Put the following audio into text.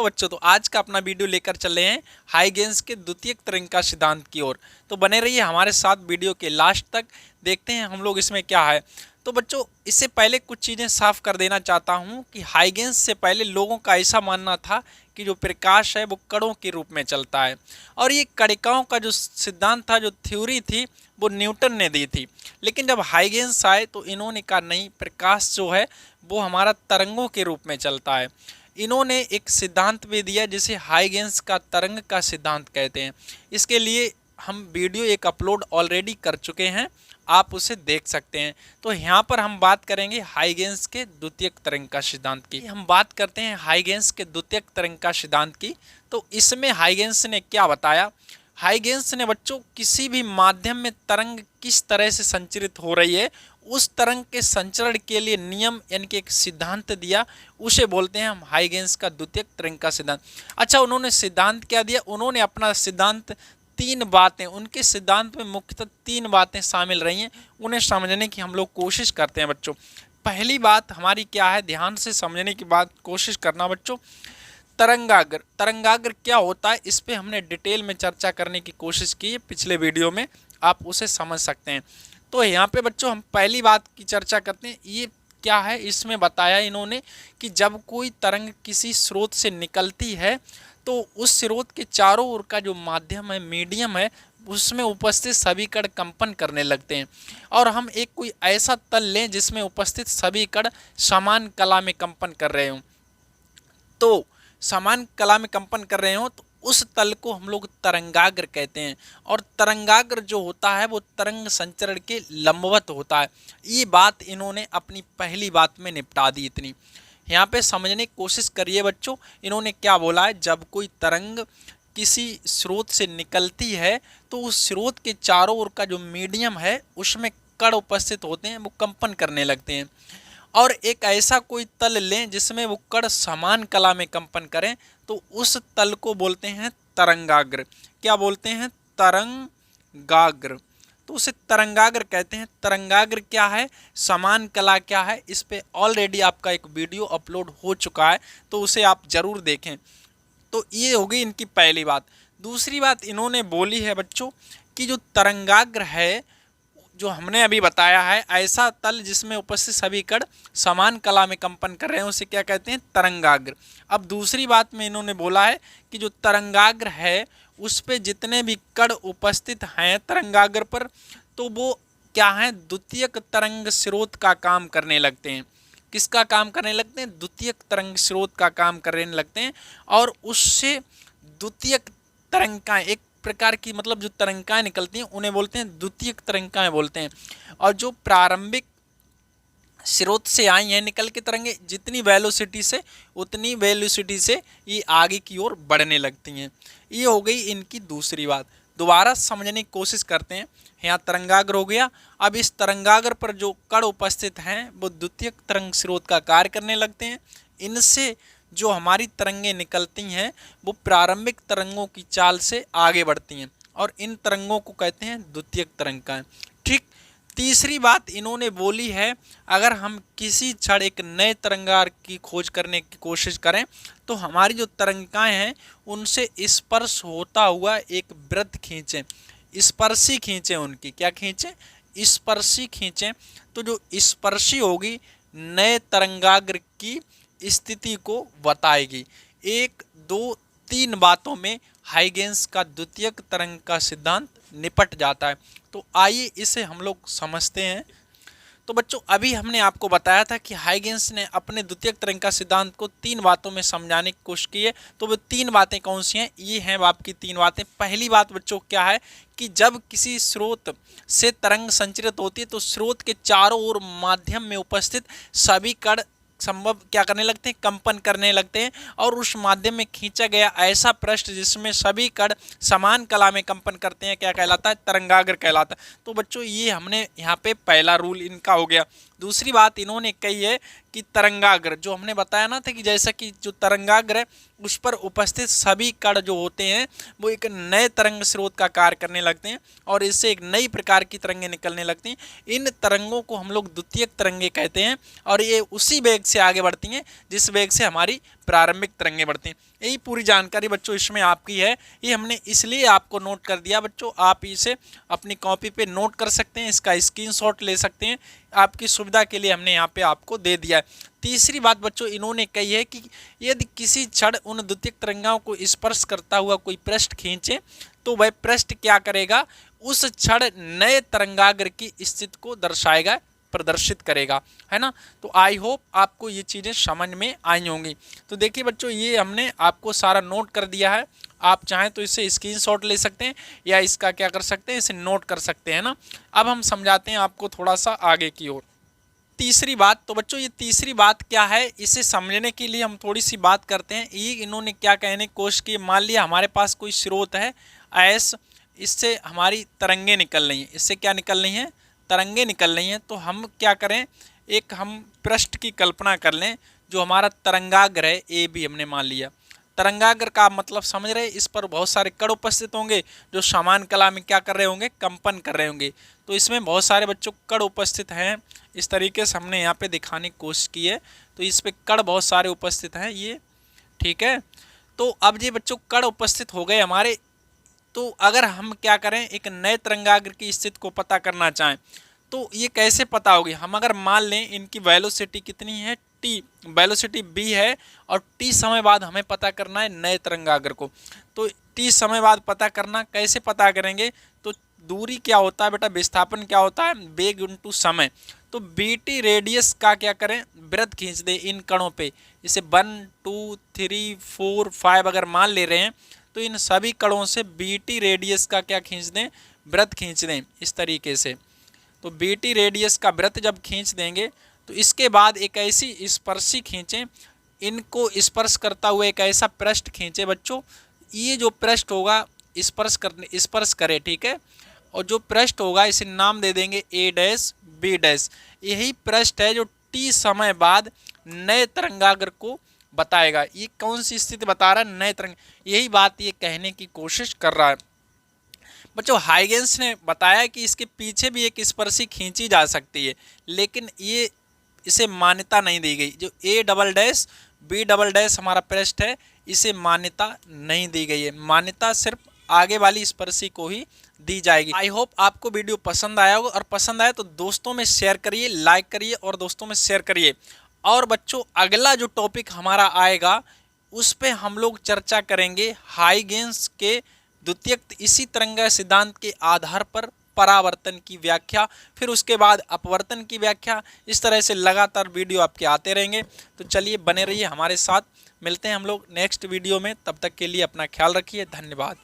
बच्चों, तो आज का अपना वीडियो लेकर चले हैं हाइगेंस के द्वितीयक तरंग का सिद्धांत की ओर। तो बने रहिए हमारे साथ वीडियो के लास्ट तक, देखते हैं हम लोग इसमें क्या है। तो बच्चों, इससे पहले कुछ चीज़ें साफ कर देना चाहता हूं कि हाइगेंस से पहले लोगों का ऐसा मानना था कि जो प्रकाश है वो कणों के रूप में चलता है, और ये कणिकाओं का जो सिद्धांत था, जो थ्योरी थी, वो न्यूटन ने दी थी। लेकिन जब हाइगेंस आए तो इन्होंने कहा नहीं, प्रकाश जो है वो हमारा तरंगों के रूप में चलता है। इन्होंने एक सिद्धांत भी दिया जिसे हाइगेंस का तरंग का सिद्धांत कहते हैं। इसके लिए हम वीडियो एक अपलोड ऑलरेडी कर चुके हैं, आप उसे देख सकते हैं। तो यहाँ पर हम बात करेंगे हाइगेंस के द्वितीयक तरंग का सिद्धांत की। हम बात करते हैं हाइगेंस के द्वितीयक तरंग का सिद्धांत की। तो इसमें हाइगेंस ने क्या बताया? हाइगेंस ने बच्चों किसी भी माध्यम में तरंग किस तरह से संचरित हो रही है, उस तरंग के संचरण के लिए नियम यानी कि एक सिद्धांत दिया, उसे बोलते हैं हम हाइगेंस का द्वितीयक तरंग का सिद्धांत। अच्छा, उन्होंने सिद्धांत क्या दिया? उन्होंने अपना सिद्धांत तीन बातें, उनके सिद्धांत में मुख्यतः तीन बातें शामिल रही हैं, उन्हें समझने की हम लोग कोशिश करते हैं बच्चों। पहली बात हमारी क्या है, ध्यान से समझने की बात कोशिश करना बच्चों। तरंगाग्र, तरंगाग्र क्या होता है, इस पे हमने डिटेल में चर्चा करने की कोशिश की है पिछले वीडियो में, आप उसे समझ सकते हैं। तो यहाँ पे बच्चों हम पहली बात की चर्चा करते हैं। ये क्या है, इसमें बताया इन्होंने कि जब कोई तरंग किसी स्रोत से निकलती है तो उस स्रोत के चारों ओर का जो माध्यम है, मीडियम है, उसमें उपस्थित सभी कण कंपन करने लगते हैं। और हम एक कोई ऐसा तल लें जिसमें उपस्थित सभी कण समान कला में कंपन कर रहे हों, तो समान कला में कंपन कर रहे हो तो उस तल को हम लोग तरंगाग्र कहते हैं। और तरंगाग्र जो होता है वो तरंग संचरण के लंबवत होता है। ये बात इन्होंने अपनी पहली बात में निपटा दी। इतनी यहाँ पे समझने की कोशिश करिए बच्चों। इन्होंने क्या बोला है, जब कोई तरंग किसी स्रोत से निकलती है तो उस स्रोत के चारों ओर का जो मीडियम है उसमें कण उपस्थित होते हैं, वो कंपन करने लगते हैं। और एक ऐसा कोई तल लें जिसमें वो कण समान कला में कंपन करें, तो उस तल को बोलते हैं तरंगाग्र। क्या बोलते हैं? तरंगाग्र। तो उसे तरंगाग्र कहते हैं। तरंगाग्र क्या है, समान कला क्या है, इस पे ऑलरेडी आपका एक वीडियो अपलोड हो चुका है, तो उसे आप जरूर देखें। तो ये हो गई इनकी पहली बात। दूसरी बात इन्होंने बोली है बच्चों कि जो तरंगाग्र है, जो हमने अभी बताया है, ऐसा तल जिसमें उपस्थित सभी कण समान कला में कंपन कर रहे हैं, उसे क्या कहते हैं? तरंगाग्र। अब दूसरी बात में इन्होंने बोला है कि जो तरंगाग्र है उस पे जितने भी कण उपस्थित हैं तरंगाग्र पर, तो वो क्या है? द्वितीयक तरंग स्रोत का काम करने लगते हैं। किसका काम करने लगते हैं? द्वितीयक तरंग स्रोत का काम करने लगते हैं। और उससे द्वितीयक तरंग का एक प्रकार की, मतलब जो तरंगाएं निकलती हैं उन्हें बोलते हैं द्वितीयक तरंगाएं बोलते हैं। और जो प्रारंभिक स्रोत से आई हैं निकल के तरंगे, जितनी वेलोसिटी से उतनी वेलोसिटी से ये आगे की ओर बढ़ने लगती हैं। ये हो गई इनकी दूसरी बात। दोबारा समझने की कोशिश करते हैं। यहाँ तरंगाग्र हो गया। अब इस तरंगाग्र पर जो कण उपस्थित हैं वो द्वितीयक तरंग स्रोत का कार्य करने लगते हैं। इनसे जो हमारी तरंगें निकलती हैं वो प्रारंभिक तरंगों की चाल से आगे बढ़ती हैं, और इन तरंगों को कहते हैं द्वितीयक तरंगाएं। ठीक। तीसरी बात इन्होंने बोली है, अगर हम किसी क्षण एक नए तरंगार की खोज करने की कोशिश करें तो हमारी जो तरंगाएं हैं उनसे स्पर्श होता हुआ एक वृत्त खींचें, स्पर्शी खींचें, उनकी क्या खींचें? स्पर्शी खींचें। तो जो स्पर्शी होगी नए तरंगाग्र की स्थिति को बताएगी। एक, दो, तीन बातों में हाइगेंस का द्वितीयक तरंग का सिद्धांत निपट जाता है। तो आइए इसे हम लोग समझते हैं। तो बच्चों, अभी हमने आपको बताया था कि हाइगेंस ने अपने द्वितीयक तरंग का सिद्धांत को तीन बातों में समझाने की कोशिश की है। तो वो तीन बातें कौन सी हैं? ये हैं आपकी तीन बातें। पहली बात बच्चों क्या है कि जब किसी स्रोत से तरंग संचरित होती है तो स्रोत के चारों ओर माध्यम में उपस्थित सभी कण संभव क्या करने लगते हैं? कंपन करने लगते हैं। और उस माध्यम में खींचा गया ऐसा पृष्ठ जिसमें सभी कण समान कला में कंपन करते हैं, क्या कहलाता है? तरंगाग्र कहलाता है। तो बच्चों, ये हमने यहाँ पे पहला रूल इनका हो गया। दूसरी बात इन्होंने कही है कि तरंगाग्र, जो हमने बताया ना था कि जैसा कि जो तरंगाग्र है उस पर उपस्थित सभी कण जो होते हैं वो एक नए तरंग स्रोत का कार्य करने लगते हैं, और इससे एक नई प्रकार की तरंगें निकलने लगती हैं। इन तरंगों को हम लोग द्वितीयक तरंगे कहते हैं, और ये उसी वेग से आगे बढ़ती हैं जिस वेग से हमारी प्रारंभिक तरंगें बढ़ती हैं। यही पूरी जानकारी बच्चों इसमें आपकी है। ये हमने इसलिए आपको नोट कर दिया बच्चों, आप इसे अपनी कॉपी पे नोट कर सकते हैं, इसका स्क्रीनशॉट ले सकते हैं, आपकी सुविधा के लिए हमने यहाँ पे आपको दे दिया है। तीसरी बात बच्चों इन्होंने कही है कि यदि किसी क्षण उन द्वितीयक तरंगाओं को स्पर्श करता हुआ कोई पृष्ठ खींचे तो वह पृष्ठ क्या करेगा, उस क्षण नए तरंगाग्र की स्थिति को दर्शाएगा, प्रदर्शित करेगा, है ना। तो आई होप आपको ये चीज़ें समझ में आई होंगी। तो देखिए बच्चों ये हमने आपको सारा नोट कर दिया है, आप चाहें तो इसे स्क्रीनशॉट ले सकते हैं या इसका क्या कर सकते हैं, इसे नोट कर सकते हैं ना। अब हम समझाते हैं आपको थोड़ा सा आगे की ओर। तीसरी बात, तो बच्चों ये तीसरी बात क्या है, इसे समझने के लिए हम थोड़ी सी बात करते हैं। ये इन्होंने क्या कहने की कोशिश की, मान लिया हमारे पास कोई स्रोत है ऐस, इससे हमारी तरंगे निकल रही हैं, इससे क्या निकल रही हैं, तरंगे निकल रही हैं। तो हम क्या करें, एक हम पृष्ठ की कल्पना कर लें जो हमारा तरंगाग्र है ए बी, हमने मान लिया। तरंगाग्र का मतलब समझ रहे, इस पर बहुत सारे कण उपस्थित होंगे जो समान कला में क्या कर रहे होंगे, कंपन कर रहे होंगे। तो इसमें बहुत सारे बच्चों कण उपस्थित हैं, इस तरीके से हमने यहाँ पे दिखाने की कोशिश की है। तो इस पे कण बहुत सारे उपस्थित हैं ये, ठीक है। तो अब ये बच्चों कण उपस्थित हो गए हमारे। तो अगर हम क्या करें, एक नए तरंगाग्र की स्थिति को पता करना चाहें तो ये कैसे पता होगी। हम अगर मान लें इनकी वेलोसिटी कितनी है, टी, वेलोसिटी बी है और टी समय बाद हमें पता करना है नए तरंगाग्र को। तो टी समय बाद पता करना, कैसे पता करेंगे, तो दूरी क्या होता है बेटा, विस्थापन क्या होता है, वेग इनटू समय। तो बीटी रेडियस का क्या करें, वृत्त खींच दें इन कणों पे, इसे 1 2 3 4 5 अगर मान ले रहे हैं तो इन सभी कणों से बीटी रेडियस का क्या खींच दें, वृत्त खींच दें इस तरीके से। तो बीटी रेडियस का वृत्त जब खींच देंगे तो इसके बाद एक ऐसी स्पर्शी खींचें, इनको स्पर्श करता हुआ एक ऐसा पृष्ठ खींचे बच्चों, ये जो पृष्ठ होगा स्पर्श करे, ठीक है। और जो पृष्ठ होगा इसे नाम दे देंगे ए डैश बी डैश। यही पृष्ठ है जो टी समय बाद नए तरंगाग्र को बताएगा। ये कौन सी स्थिति बता रहा है, नए तरंग, यही बात ये कहने की कोशिश कर रहा है बच्चों। हाइगेंस ने बताया कि इसके पीछे भी एक स्पर्शी खींची जा सकती है, लेकिन ये इसे मान्यता नहीं दी गई। जो a double dash b double dash हमारा पृष्ठ है, इसे मान्यता नहीं दी गई है, मान्यता सिर्फ आगे वाली स्पर्शी को ही दी जाएगी। आई होप आपको वीडियो पसंद आया होगा, और पसंद आया तो दोस्तों में शेयर करिए, लाइक करिए और दोस्तों में शेयर करिए। और बच्चों अगला जो टॉपिक हमारा आएगा उस पे हम लोग चर्चा करेंगे हाइगेंस के द्वितीयक इसी तरंग सिद्धांत के आधार पर परावर्तन की व्याख्या, फिर उसके बाद अपवर्तन की व्याख्या। इस तरह से लगातार वीडियो आपके आते रहेंगे। तो चलिए बने रहिए हमारे साथ, मिलते हैं हम लोग नेक्स्ट वीडियो में। तब तक के लिए अपना ख्याल रखिए, धन्यवाद।